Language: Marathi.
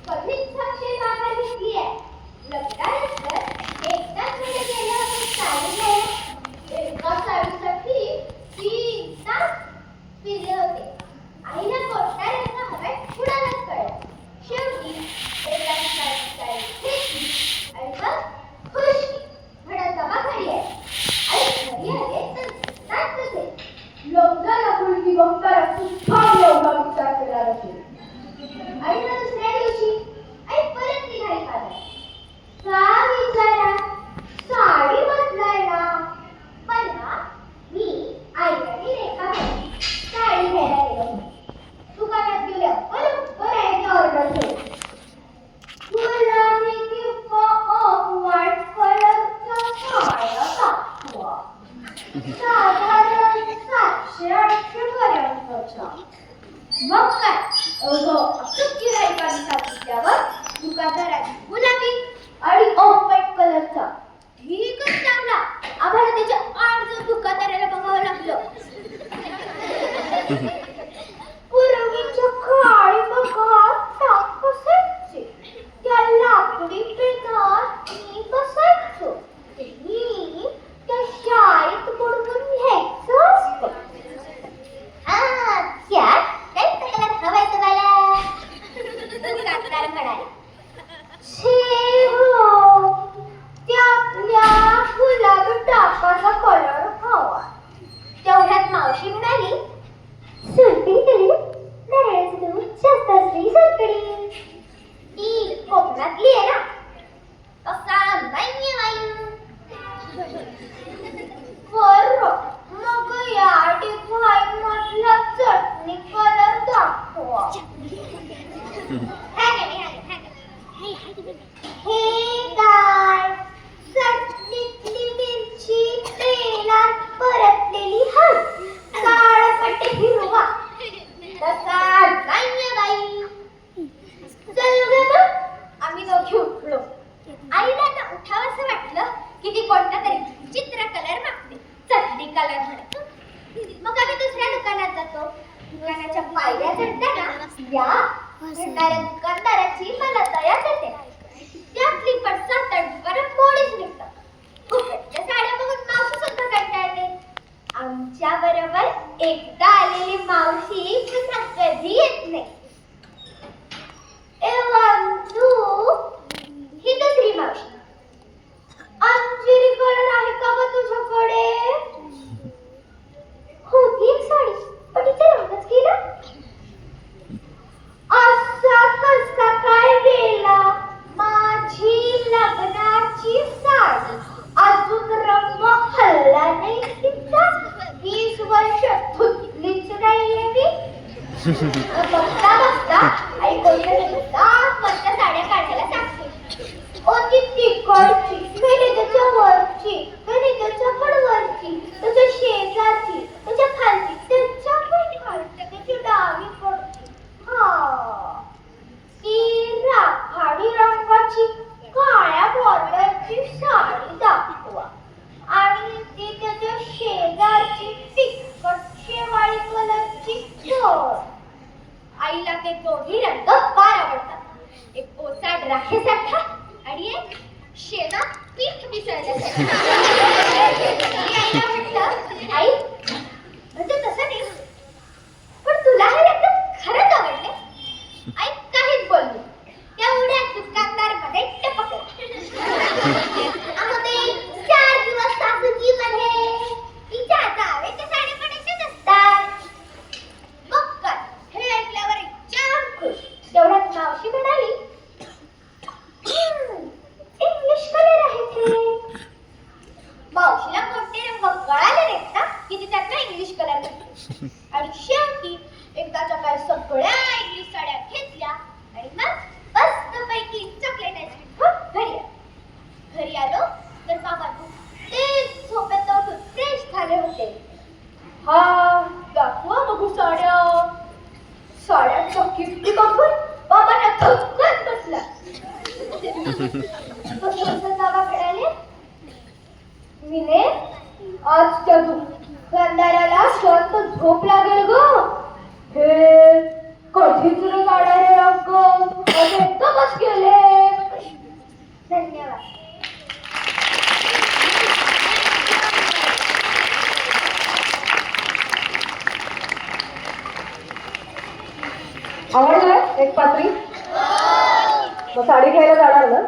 कधीच साक्षी माघार घेतली आहे. लग्नानंतर एकदाच मध्ये गेलं होतं साडीला. एका साडीसाठी 3 तास फिरले होते. आईला कोणता रंग हवाय कुणालाच कळलं. शेवटी एका साडी घेतली आणि मग खुश म्हणत जमा झाली आहे. आई घरी आले तर दिसतात कसे. लग्नाला मुलगी बघताना सुद्धा एवढा विचार केला नसेल. आणि मग दुसऱ्या दिवशी आई परत निघाली बाजारात. का विचारा, साडी बदलायला. पण ना मी आईला आणि रेखाबाई साडी घ्यायला गेलो होतो. दुकानात गेल्या बरोबर आईने ऑर्डर केली. गुलाबी किंवा ऑफ व्हाईट कलरच्या साड्या दाखवा. साधारण 700-800 पर्यंतच्या. मग काय अचूक गिऱ्हाईकाने सांगितल्यावर दुकानदाराने गुलाबी आणि ऑफ व्हाईट कलरचा ठीकच चांगला. आम्हाला त्याच्या आड जाऊन दुकानदाराला बघावं लागलं. पूर्वीच्या काळी बघा टाक बसायचे. त्या लाकडी पेनात मी बसायचो. मी त्या शाळेत बुडवून घ्यायचं असतं. त्यात काही कलर हवाय तुम्हाला? दुकानदार म्हणाला. छे हो, त्यातल्या गुलाबी टाकाचा कलर हवा. तेवढ्यात मावशी म्हणाली, सुरकडी केली नारळाचं दूध जास्त असली सुरकडी. ती कोकणातली आहे ना, तसा नाहीये बाई. बरं, मग या डिझाईनमधला चटणी कलर दाखवा. हे काय, चटणीतली मिरची तेलात परतलेली हळद, काळपट हिरवा. तसा नाहीये बाई. चल ग मग. आम्ही दोघी उठलो. आईला आता उठावंसं वाटलं की ती कोणता तरी चित्र कलर मागते. चटणी कलर म्हणतो. मग आम्ही दुसऱ्या दुकानात जातो. दुकानाच्या पायऱ्या चढताना या म्हणणाऱ्या दुकानदाराची मला दया येते. त्यातली पण 7-8 दुकानं मोडीच निघतात. फुकटच्या साड्या बघून मावशी सुद्धा कंटाळते. आमच्या बरोबर एकदा आलेली मावशी पुन्हा कधी येत नाही. तू ही दुसरी मावशी. अंजिरी कलर आहे का ग तुझ्याकडे? होती एक साडी, पण तिचा रंगच गेला. असा कसा काय गेला? माझी लग्नाची साडी अजून रंग हल्ला नाही तिचा. 20 वर्ष धुतलीच नाहीये मी. बघता बघता आई कोणत्या दाखवत्या साड्या काढायला सांगते. ती तिकडची, कधी त्याच्या वरची, कधी त्याच्या पडवरची, त्याच्या शेजारची, त्याच्या खालची, त्याच्या पण खालची, त्याची डावीकडची. ती राखाडी रंगाची काळ्या बॉर्डरची साडी दाखवा. आणि ती त्याच्या शेजारची फिकट शेवाळी कलरची चोळ. आईला ते दोन्ही रंग फार आवडतात. एक ओसाड राखेसारखा आणि एक शेणा पीठ मिसळल्यासारखा. आईला म्हटलं, आई म्हणजे तसं नाही, पण तुला हे रंग खरंच आवडले. आई काहीच बोलली. तेवढ्या दुकानदार मध्ये टपकला. अगदी 4 दिवस सासूजी मध्ये तिच्या जावेच्या साड्या पण अशाच असतात. मग काय, हे ऐकल्यावर जाम खुश. तेवढ्यात मावशी म्हणाली, इंग्लिश कलर आहे ते. मावशीला कोणते रंग कळाले नाहीत ना की ती त्यातला इंग्लिश कलर घेतली. आणि शेवटी एकदाच्या काय सगळ्या इंग्लिश साड्या घेतल्या आणि मग मस्तपैकी चॉकलेट आईस्क्रीम घरी आलो तर बाबा तेच झोपेत उठून फ्रेश झाले होते. हा दाखवा बघू साड्या. साड्यांचा किमती बघून बाबांना धक्काच बसला. बाबाकडे आले. मिने, आज त्या दुकानदाराला शांत झोप लागेल ग. हे कधीच रे काढायला रंग आवडलंय एक पात्री? मग साडी घ्यायला जाणार ना?